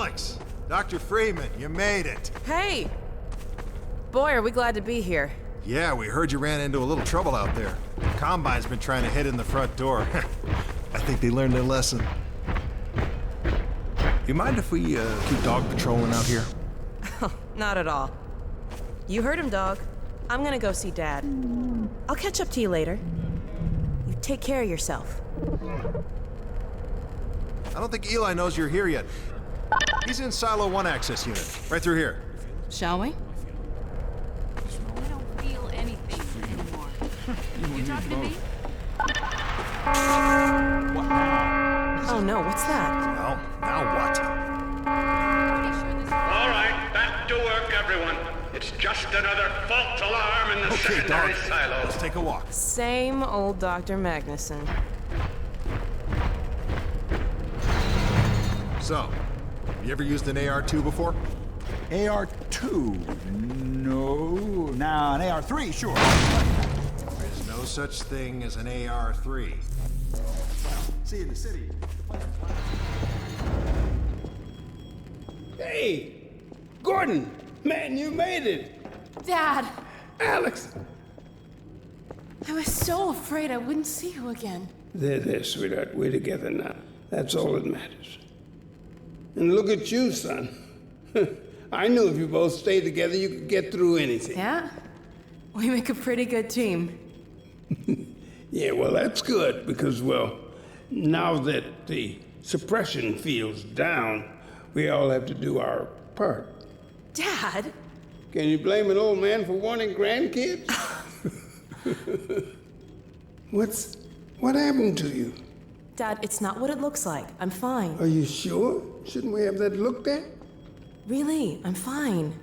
Alex! Dr. Freeman, you made it. Hey! Boy, are we glad to be here. Yeah, we heard you ran into a little trouble out there. The Combine's been trying to hit in the front door. I think they learned their lesson. You mind if we keep dog patrolling out here? Not at all. You heard him, dog. I'm gonna go see Dad. I'll catch up to you later. You take care of yourself. I don't think Eli knows you're here yet. He's in Silo 1 access unit, right through here. Shall we? I don't feel anything anymore. You talking to me? What now? Oh no, what's that? Well, now what? Pretty sure this is... All right, back to work, everyone. It's just another false alarm in the Okay, secondary dog. silo. Let's take a walk. Same old Dr. Magnuson. So, you ever used an AR-2 before? AR-2? No. Now, an AR-3, sure. There's no such thing as an AR-3. See you in the city. Hey, Gordon, man, you made it. Dad, Alex. I was so afraid I wouldn't see you again. There, sweetheart. We're together now. That's all that matters. And look at you, son. I knew if you both stayed together, you could get through anything. Yeah? We make a pretty good team. Yeah, well, that's good because, well, now that the suppression field's down, we all have to do our part. Dad? Can you blame an old man for wanting grandkids? What happened to you? Dad, it's not what it looks like. I'm fine. Are you sure? Shouldn't we have that looked at? Really, I'm fine.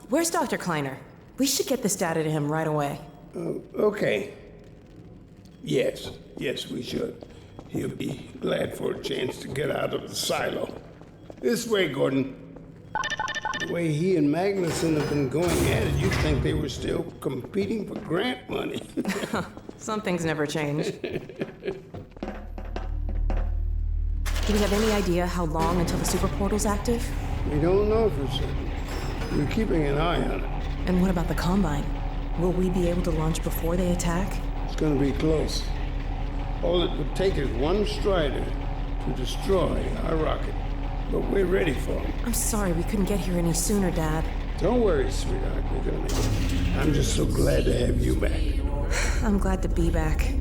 Where's Dr. Kleiner? We should get this data to him right away. Okay. Yes, we should. He'll be glad for a chance to get out of the silo. This way, Gordon. The way he and Magnuson have been going at it, you'd think they were still competing for grant money. Some things never change. Do we have any idea how long until the super portal's active? We don't know for certain. We're keeping an eye on it. And what about the Combine? Will we be able to launch before they attack? It's gonna be close. All it would take is one Strider to destroy our rocket. But we're ready for him. I'm sorry we couldn't get here any sooner, Dad. Don't worry, sweetheart. We're gonna make it. I'm just so glad to have you back. I'm glad to be back.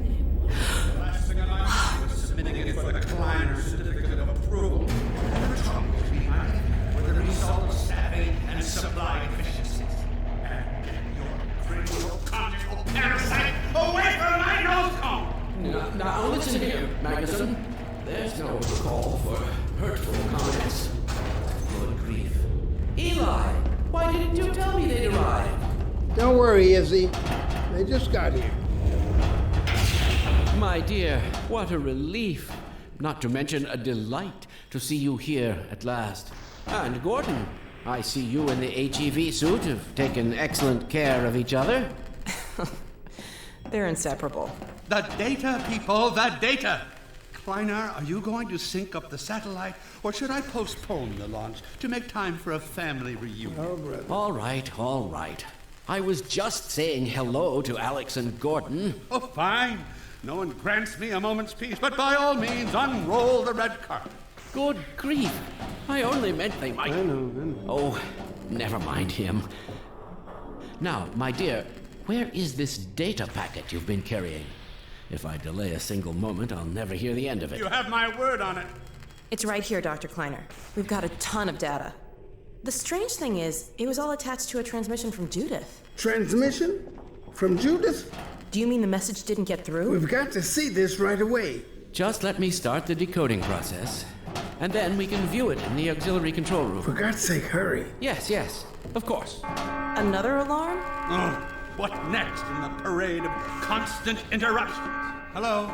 Last thing I was submitting it for the Kleiner certificate of approval. And the trouble behind it were the result of staffing and supply efficiencies. And get your critical conjugal parasite away from my nose cone! Now listen here, Magnuson. There's no call for hurtful comments. Good grief. Eli, why didn't you tell me they'd arrived? Don't worry, Izzy. They just got here. My dear, what a relief. Not to mention a delight to see you here at last. And Gordon, I see you in the HEV suit have taken excellent care of each other. They're inseparable. The data, people, the data! Kleiner, are you going to sync up the satellite, or should I postpone the launch to make time for a family reunion? Oh, brother. All right. I was just saying hello to Alex and Gordon. Oh, fine. No one grants me a moment's peace, but by all means, unroll the red carpet. Good grief. I only meant they might... I know. Oh, never mind him. Now, my dear, where is this data packet you've been carrying? If I delay a single moment, I'll never hear the end of it. You have my word on it. It's right here, Dr. Kleiner. We've got a ton of data. The strange thing is, it was all attached to a transmission from Judith. Transmission? From Judith? Do you mean the message didn't get through? We've got to see this right away. Just let me start the decoding process, and then we can view it in the auxiliary control room. For God's sake, hurry. Yes, of course. Another alarm? Oh, what next in the parade of constant interruptions? Hello?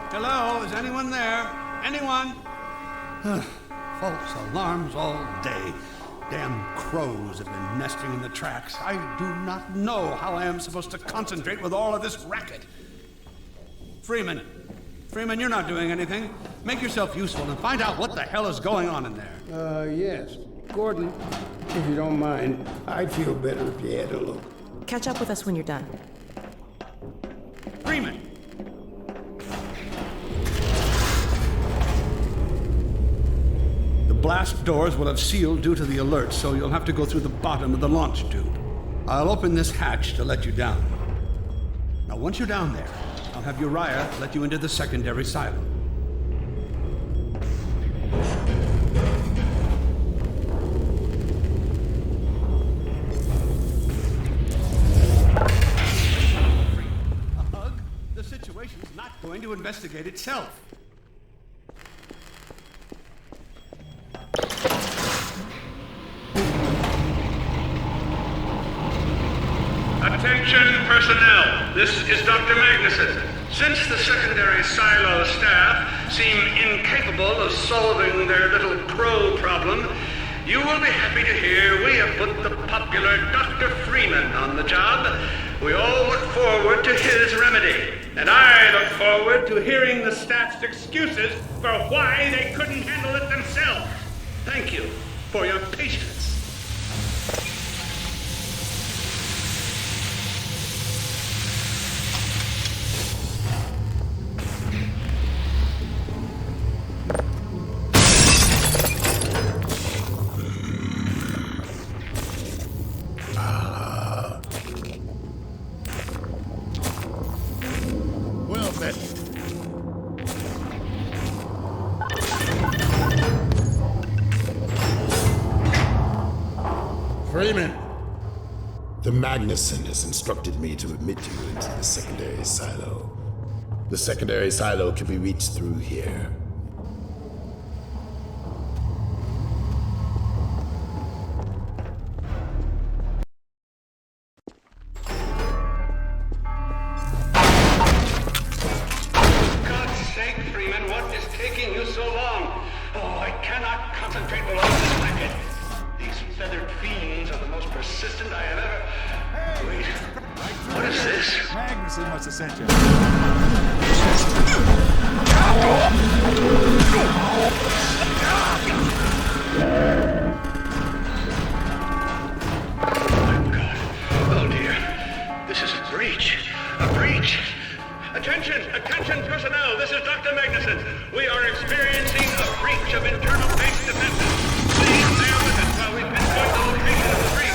Is anyone there? Anyone? False alarms all day. Damn crows have been nesting in the tracks. I do not know how I am supposed to concentrate with all of this racket. Freeman, you're not doing anything. Make yourself useful and find out what the hell is going on in there. Yes. Gordon, if you don't mind, I'd feel better if you had a look. Catch up with us when you're done. Freeman! The blast doors will have sealed due to the alert, so you'll have to go through the bottom of the launch tube. I'll open this hatch to let you down. Now, once you're down there, I'll have Uriah let you into the secondary silo. A hug? The situation's not going to investigate itself. Attention personnel, this is Dr. Magnuson. Since the secondary silo staff seem incapable of solving their little crow problem, you will be happy to hear we have put the popular Dr. Freeman on the job. We all look forward to his remedy, and I look forward to hearing the staff's excuses for why they couldn't handle it themselves. Thank you for your patience. Freeman! The Magnuson has instructed me to admit you into the secondary silo. The secondary silo can be reached through here. For God's sake, Freeman, what is taking you so long? Oh, I cannot concentrate below this blanket. These feathered fiends are the most persistent I have ever... Wait, what is this? Magnuson must have sent you. My God. Oh, dear. This is a breach. A breach. Attention personnel. This is Dr. Magnuson. We are experiencing a breach of internal base defenses. Please bear with us while we pinpoint the location of the breach.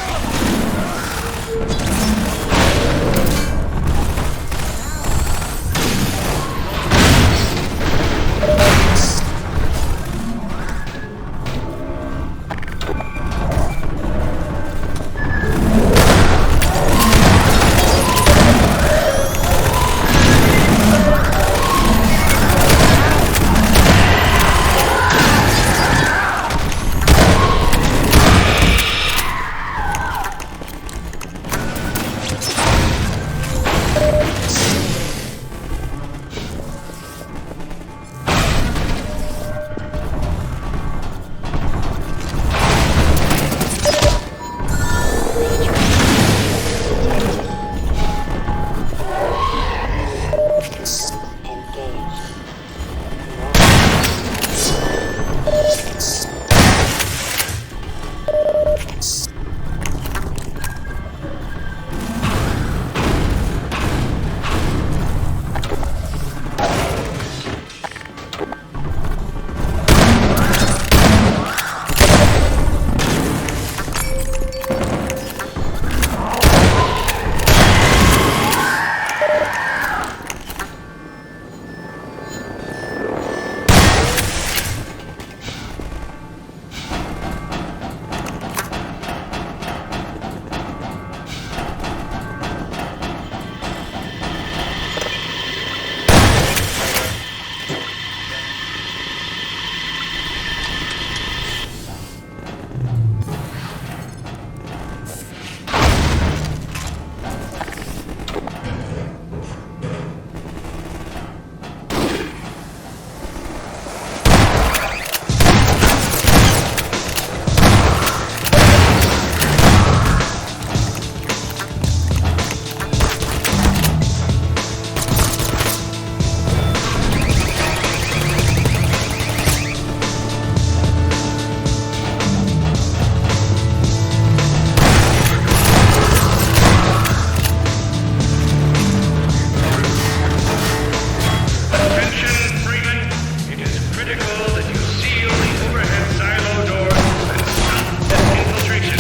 critical that you seal the overhead silo doors and stop this infiltration.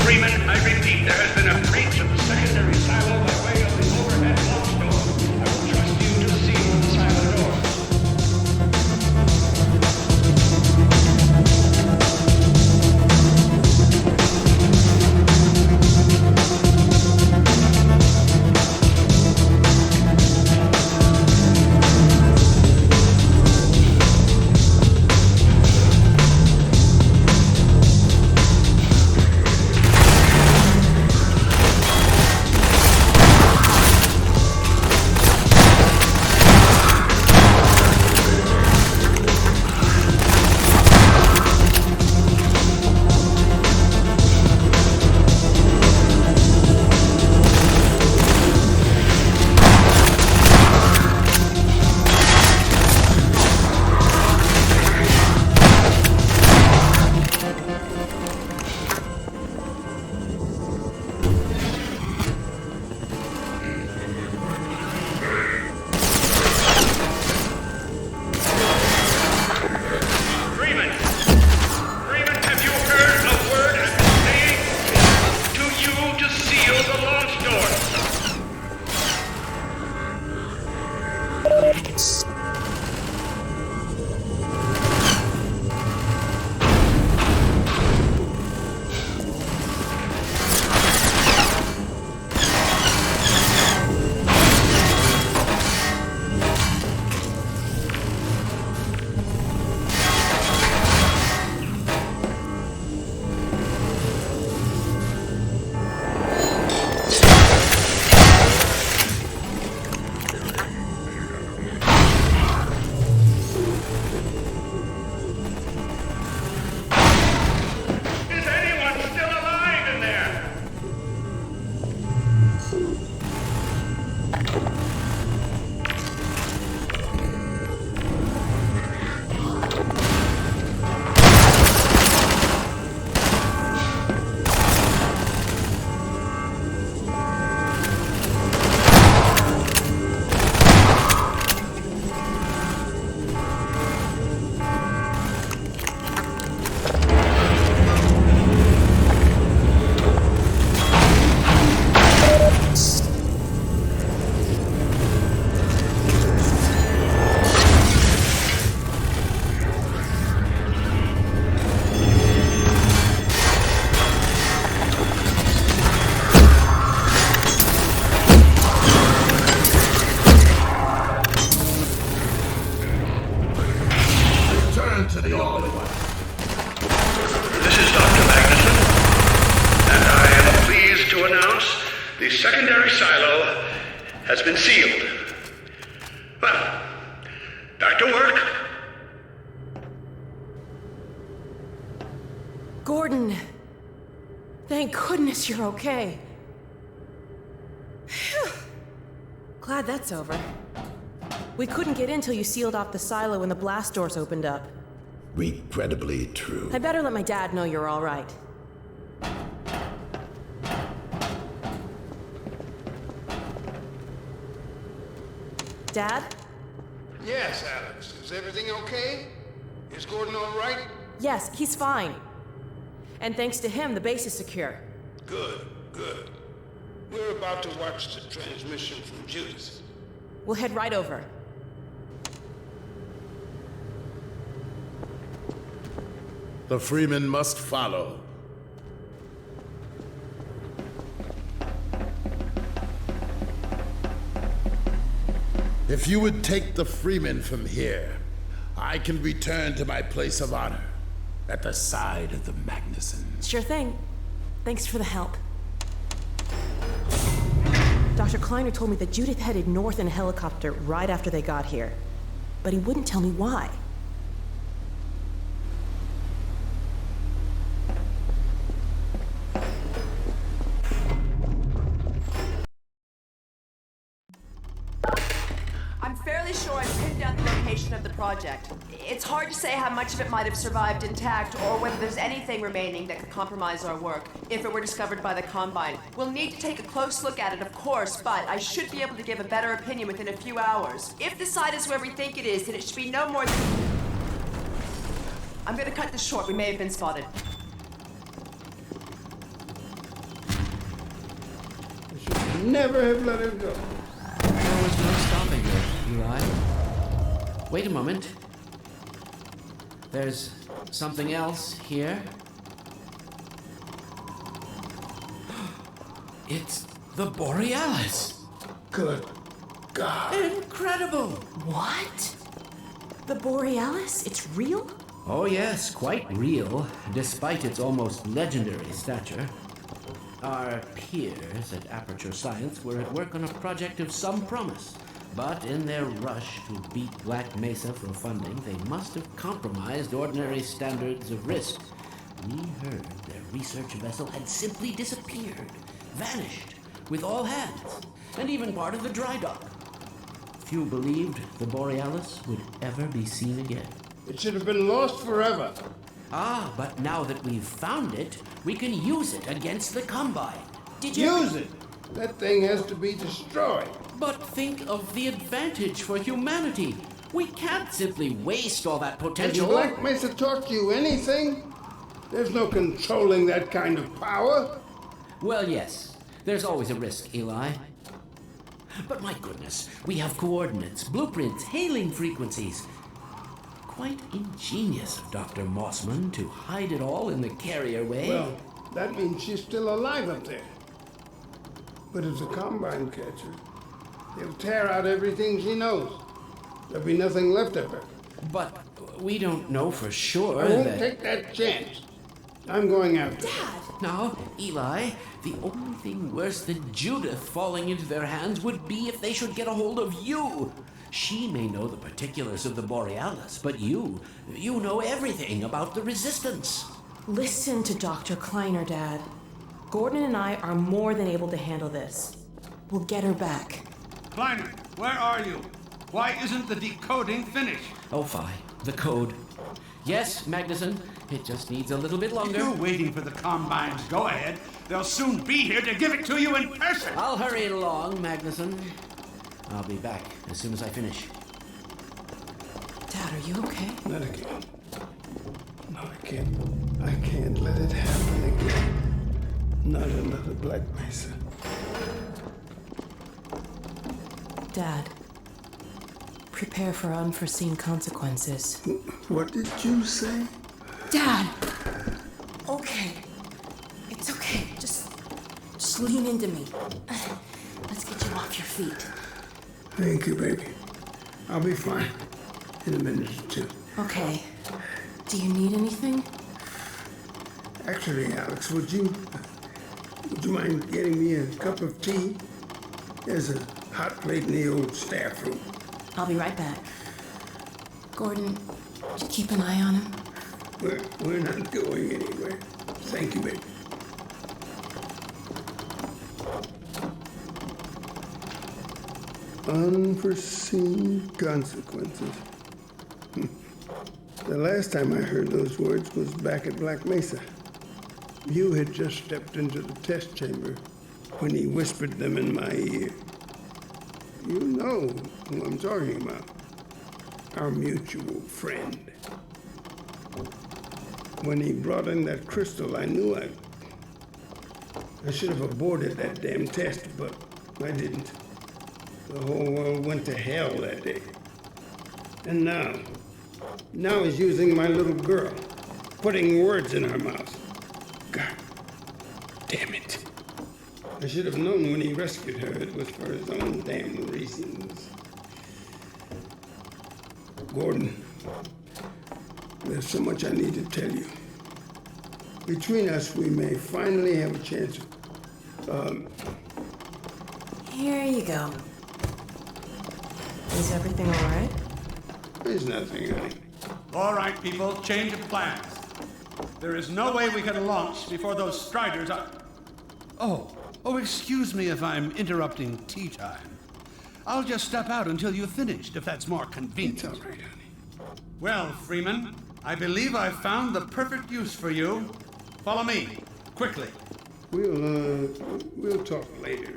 Freeman, I repeat, there has been a breach of the secondary silo by way of the overhead launch door. I will trust you to seal the silo door. Freeman! Freeman, have you heard a word I've been saying? To you to seal the launch door. Is anyone still alive in there? Turn to the All-in-One. This is Dr. Magnuson, and I am pleased to announce the secondary silo has been sealed. Well, back to work. Gordon! Thank goodness you're okay. Phew. Glad that's over. We couldn't get in till you sealed off the silo when the blast doors opened up. Regrettably true. I better let my dad know you're all right. Dad? Yes, Alex. Is everything okay? Is Gordon all right? Yes, he's fine. And thanks to him, the base is secure. Good, good. We're about to watch the transmission from Judas. We'll head right over. The Freeman must follow. If you would take the Freeman from here, I can return to my place of honor at the side of the Magnuson. Sure thing. Thanks for the help. Dr. Kleiner told me that Judith headed north in a helicopter right after they got here. But he wouldn't tell me why. I'm fairly sure I've pinned down the location of the project. It's hard to say how much of it might have survived intact or whether there's anything remaining that could compromise our work if it were discovered by the Combine. We'll need to take a close look at it, of course, but I should be able to give a better opinion within a few hours. If the site is where we think it is, then it should be no more than... I'm gonna cut this short. We may have been spotted. I should never have let her go. There was no stopping her, Eli. Wait a moment. There's something else here. It's the Borealis. Good God. Incredible! What? The Borealis? It's real? Oh yes, quite real, despite its almost legendary stature. Our peers at Aperture Science were at work on a project of some promise, but in their rush to beat Black Mesa for funding, they must have compromised ordinary standards of risk. We heard their research vessel had simply disappeared, vanished, with all hands, and even part of the dry dock. Few believed the Borealis would ever be seen again. It should have been lost forever. Ah, but now that we've found it, we can use it against the Combine. Did you Use it! That thing has to be destroyed. But think of the advantage for humanity. We can't simply waste all that Has potential. Black Mesa taught you anything? There's no controlling that kind of power. Well, yes. There's always a risk, Eli. But my goodness, we have coordinates, blueprints, hailing frequencies. Quite ingenious of Dr. Mossman to hide it all in the carrier way. Well, that means she's still alive up there. But if the Combine catch her, they'll tear out everything she knows. There'll be nothing left of her. But we don't know for sure I won't that... take that chance. I'm going after her. Dad! Now, Eli, the only thing worse than Judith falling into their hands would be if they should get a hold of you. She may know the particulars of the Borealis, but you know everything about the Resistance. Listen to Dr. Kleiner, Dad. Gordon and I are more than able to handle this. We'll get her back. Kleiner, where are you? Why isn't the decoding finished? Oh, fine. The code. Yes, Magnuson. It just needs a little bit longer. You're waiting for the Combine's go-ahead. They'll soon be here to give it to you in person. I'll hurry it along, Magnuson. I'll be back as soon as I finish. Dad, are you okay? Not again. No, I can't. I can't let it happen again. Not another Black Mesa. Dad, prepare for unforeseen consequences. What did you say? Dad! Okay. It's okay. Just lean into me. Let's get you off your feet. Thank you, baby. I'll be fine in a minute or two. Okay. Do you need anything? Actually, Alex, would you mind getting me a cup of tea? There's a hot plate in the old staff room. I'll be right back. Gordon, did you keep an eye on him? We're not going anywhere. Thank you, baby. Unforeseen consequences. The last time I heard those words was back at Black Mesa. You had just stepped into the test chamber when he whispered them in my ear. You know who I'm talking about. Our mutual friend. When he brought in that crystal, I knew I should have aborted that damn test, but I didn't. The whole world went to hell that day. And now he's using my little girl, putting words in her mouth. God damn it. I should have known when he rescued her it was for his own damn reasons. Gordon, there's so much I need to tell you. Between us, we may finally have a chance of, Here you go. Is everything all right? There's nothing, honey. All right, people, change of plans. There is no way we can launch before those Striders are... Oh, excuse me if I'm interrupting tea time. I'll just step out until you've finished, if that's more convenient. It's all right, honey. Well, Freeman, I believe I've found the perfect use for you. Follow me, quickly. We'll talk later.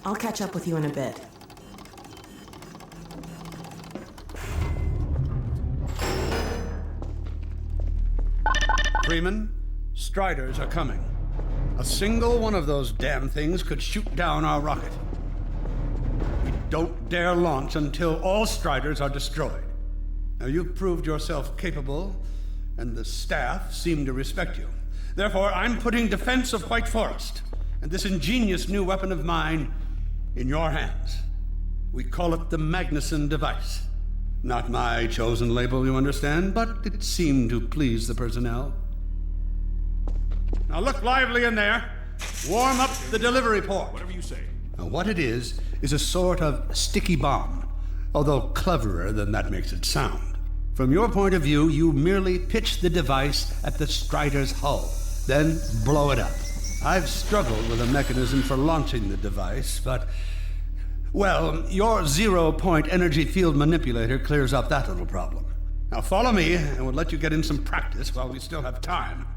I'll catch up with you in a bit. Freeman, Striders are coming. A single one of those damn things could shoot down our rocket. We don't dare launch until all Striders are destroyed. Now, you've proved yourself capable, and the staff seem to respect you. Therefore, I'm putting defense of White Forest and this ingenious new weapon of mine in your hands. We call it the Magnuson device. Not my chosen label, you understand, but it seemed to please the personnel. Now look lively in there. Warm up the delivery port. Whatever you say. Now what it is a sort of sticky bomb, although cleverer than that makes it sound. From your point of view, you merely pitch the device at the Strider's hull, then blow it up. I've struggled with a mechanism for launching the device, but... well, your zero-point energy field manipulator clears up that little problem. Now follow me, and we'll let you get in some practice while we still have time.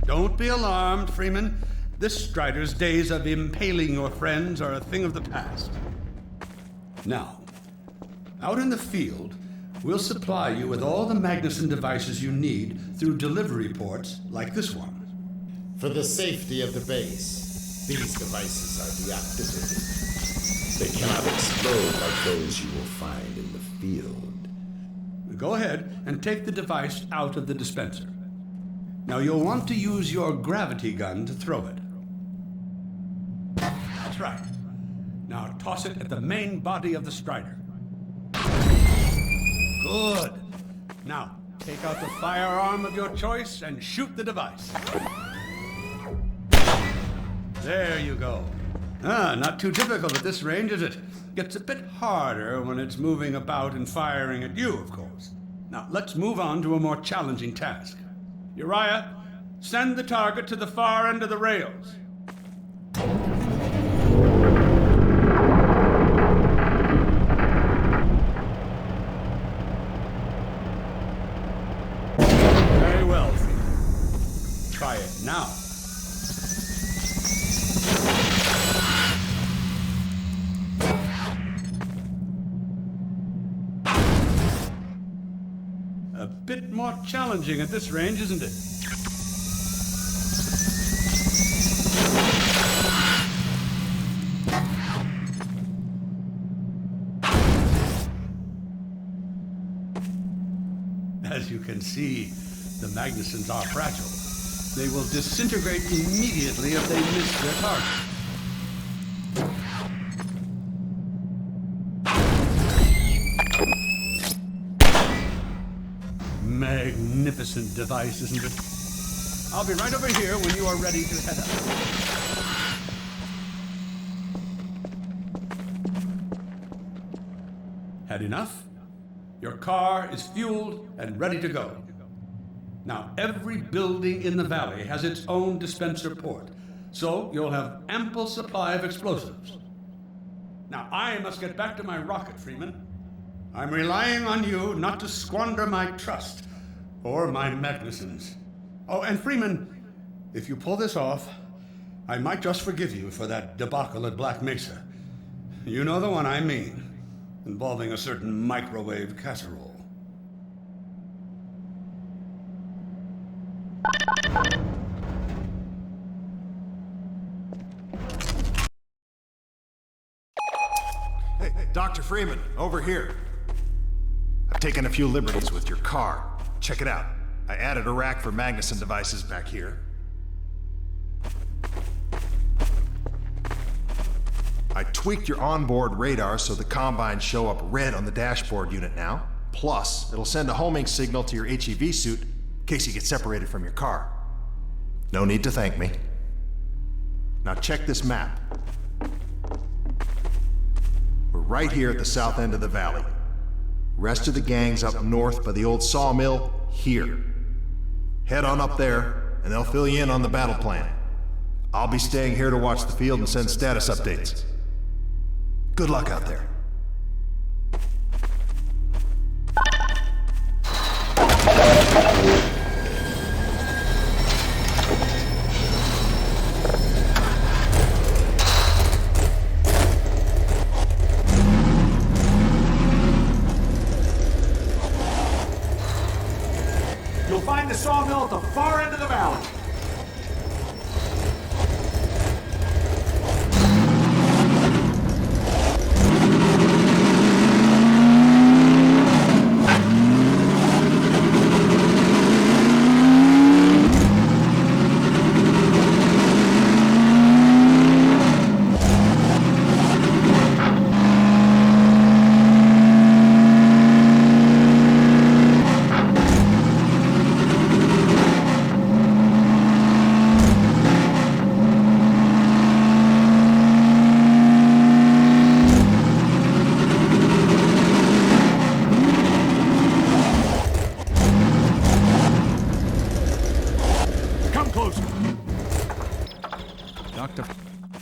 Don't be alarmed, Freeman. This Strider's days of impaling your friends are a thing of the past. Now, out in the field, we'll supply you with all the Magnuson devices you need through delivery ports like this one. For the safety of the base, these devices are deactivated. They cannot explode like those you will find in the field. Go ahead and take the device out of the dispenser. Now you'll want to use your gravity gun to throw it. That's right. Now toss it at the main body of the Strider. Good. Now take out the firearm of your choice and shoot the device. There you go. Not too difficult at this range, is it? Gets a bit harder when it's moving about and firing at you, of course. Now, let's move on to a more challenging task. Uriah, send the target to the far end of the rails. Very well, Freeman. Try it now. A bit more challenging at this range, isn't it? As you can see, the Magnusons are fragile. They will disintegrate immediately if they miss their target. Magnificent device, isn't it? I'll be right over here when you are ready to head up. Had enough? Your car is fueled and ready to go. Now, every building in the valley has its own dispenser port, so you'll have ample supply of explosives. Now, I must get back to my rocket, Freeman. I'm relying on you not to squander my trust, or my Magnusons. Oh, and Freeman, if you pull this off, I might just forgive you for that debacle at Black Mesa. You know the one I mean. involving a certain microwave casserole. Hey, Dr. Freeman, over here. I've taken a few liberties with your car. Check it out. I added a rack for Magnuson devices back here. I tweaked your onboard radar so the combines show up red on the dashboard unit now. Plus, it'll send a homing signal to your HEV suit in case you get separated from your car. No need to thank me. Now check this map. We're right here at the south end of the valley. Rest of the gang's up north by the old sawmill here. Head on up there, and they'll fill you in on the battle plan. I'll be staying here to watch the field and send status updates. Good luck out there. You'll find the sawmill at the far end of the valley.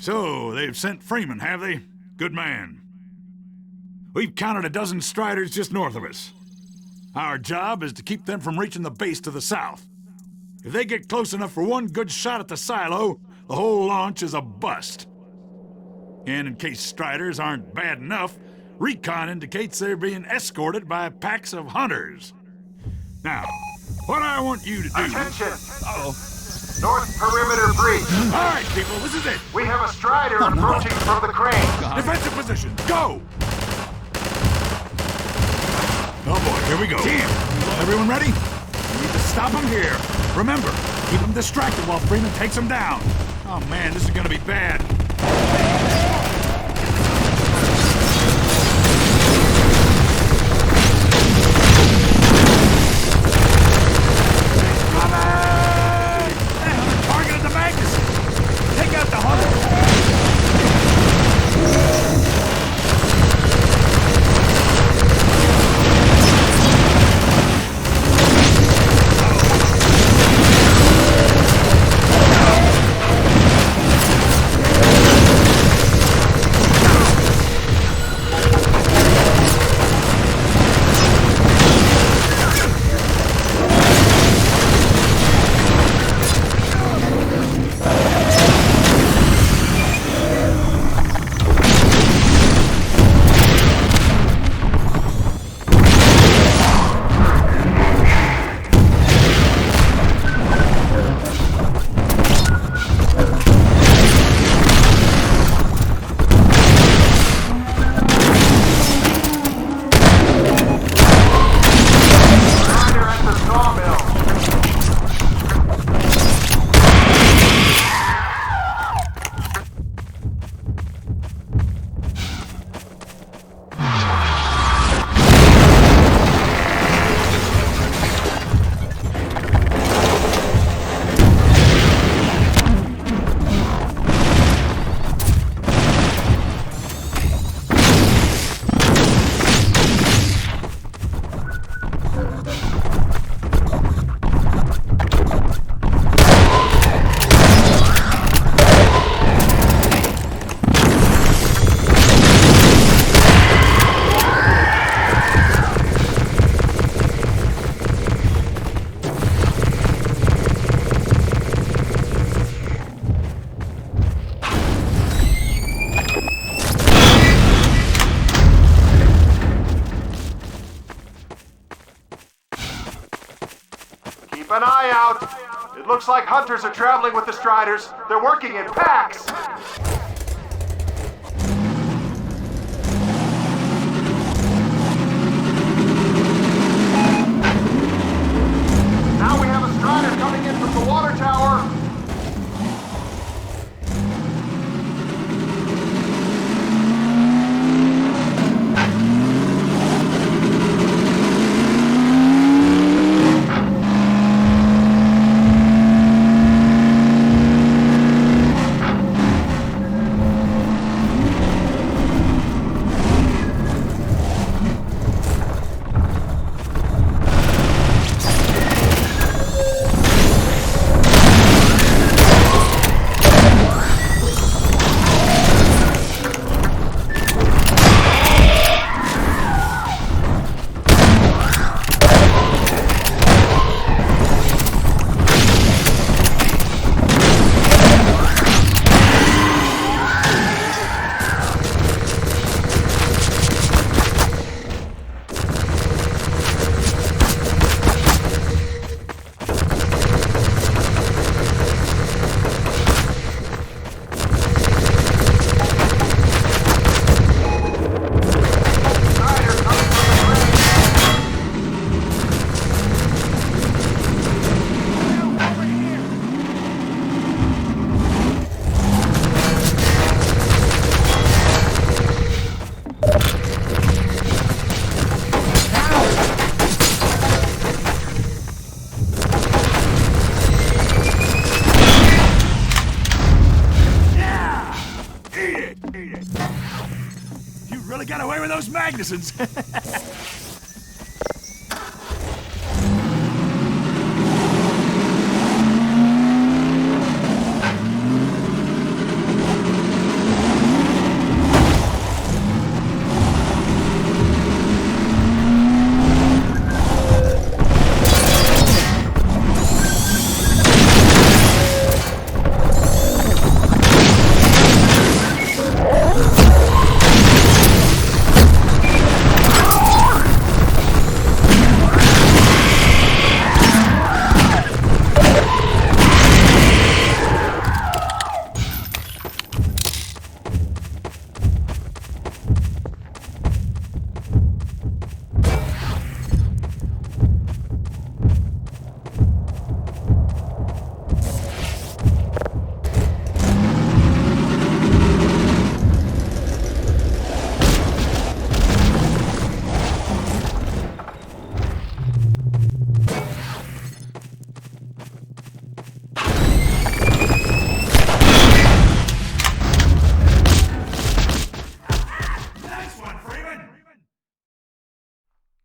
So, they've sent Freeman, have they? Good man. We've counted a dozen Striders just north of us. Our job is to keep them from reaching the base to the south. If they get close enough for one good shot at the silo, the whole launch is a bust. And in case Striders aren't bad enough, recon indicates they're being escorted by packs of hunters. Now, what I want you to do... Attention! Uh-oh. North perimeter breach. All right, people, this is it. We have a Strider approaching from the crane. Defensive position, go! Oh boy, here we go. Damn! Everyone ready? We need to stop him here. Remember, keep him distracted while Freeman takes him down. Oh man, this is gonna be bad. Keep an eye out. It looks like hunters are traveling with the Striders. They're working in packs. Now we have a Strider coming in from the water tower. Got away with those Magnusons.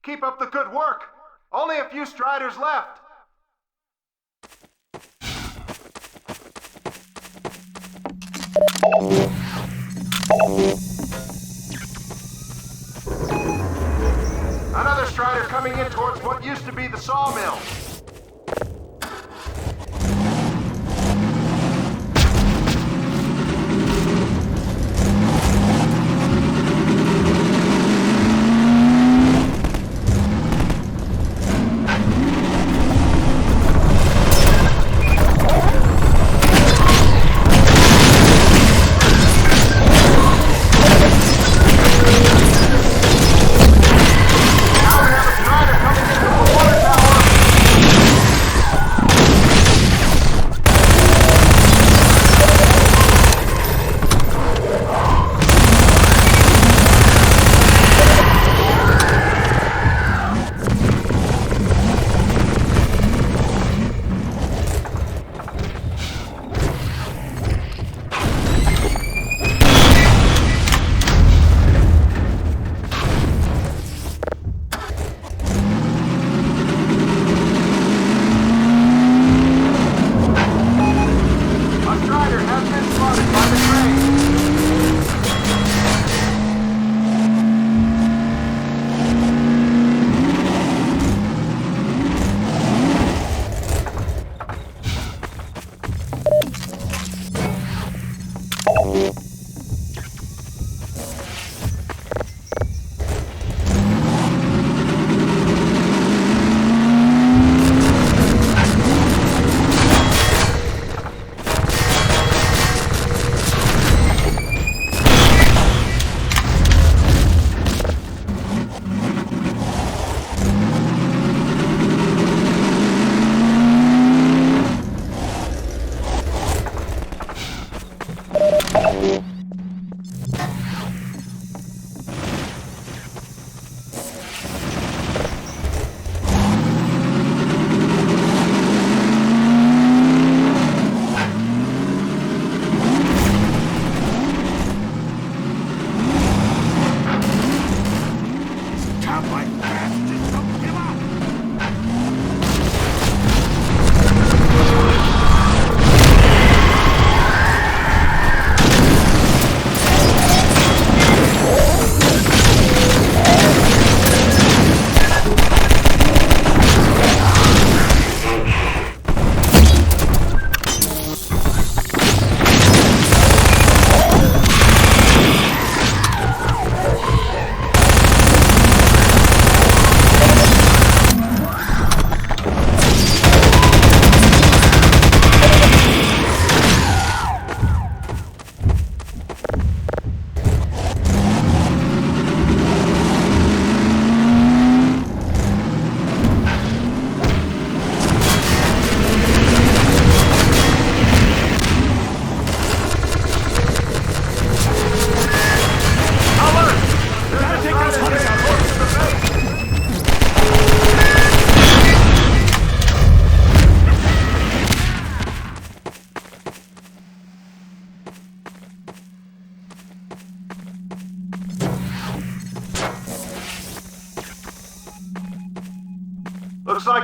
Keep up the good work. Only a few Striders left. Another Strider coming in towards what used to be the sawmill. Now we have a Strider coming in from the water tower.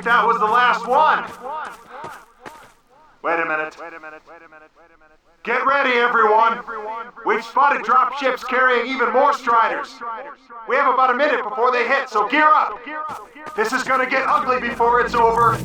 like that was the last one. Wait a minute. Get ready, everyone. We've spotted drop ships carrying even more Striders. We have about a minute before they hit, so gear up. This is gonna get ugly before it's over.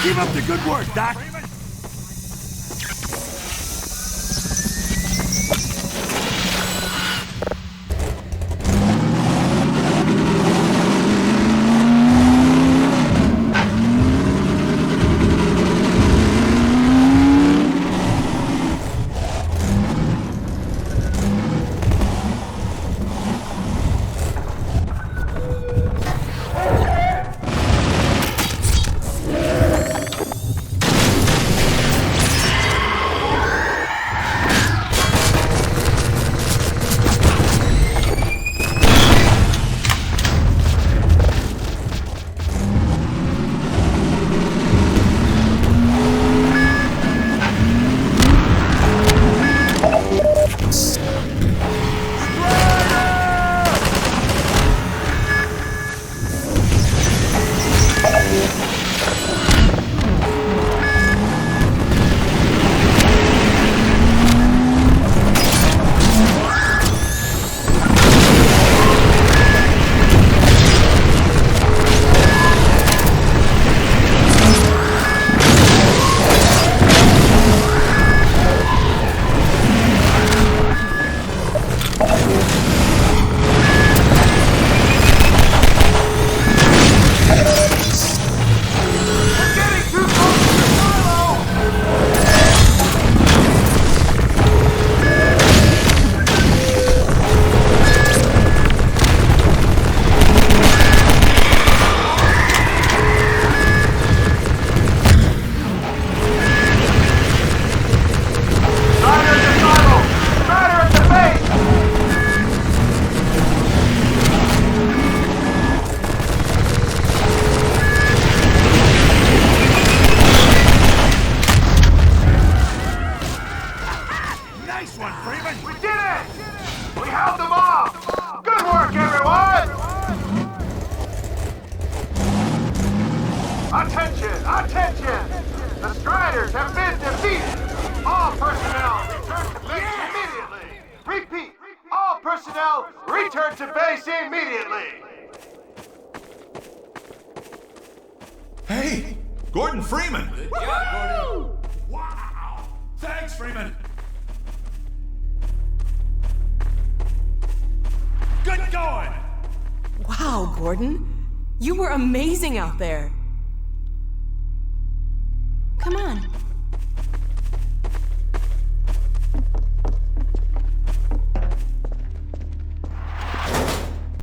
Keep up the good work, Doc. Nice one, Freeman! We did it! We held them off! Good work, everyone! Attention! Attention! The Striders have been defeated! All personnel return to base immediately! Repeat! All personnel return to base immediately! Hey! Gordon Freeman! Good job, Gordon. Wow! Thanks, Freeman! Good going! Wow, Gordon. You were amazing out there.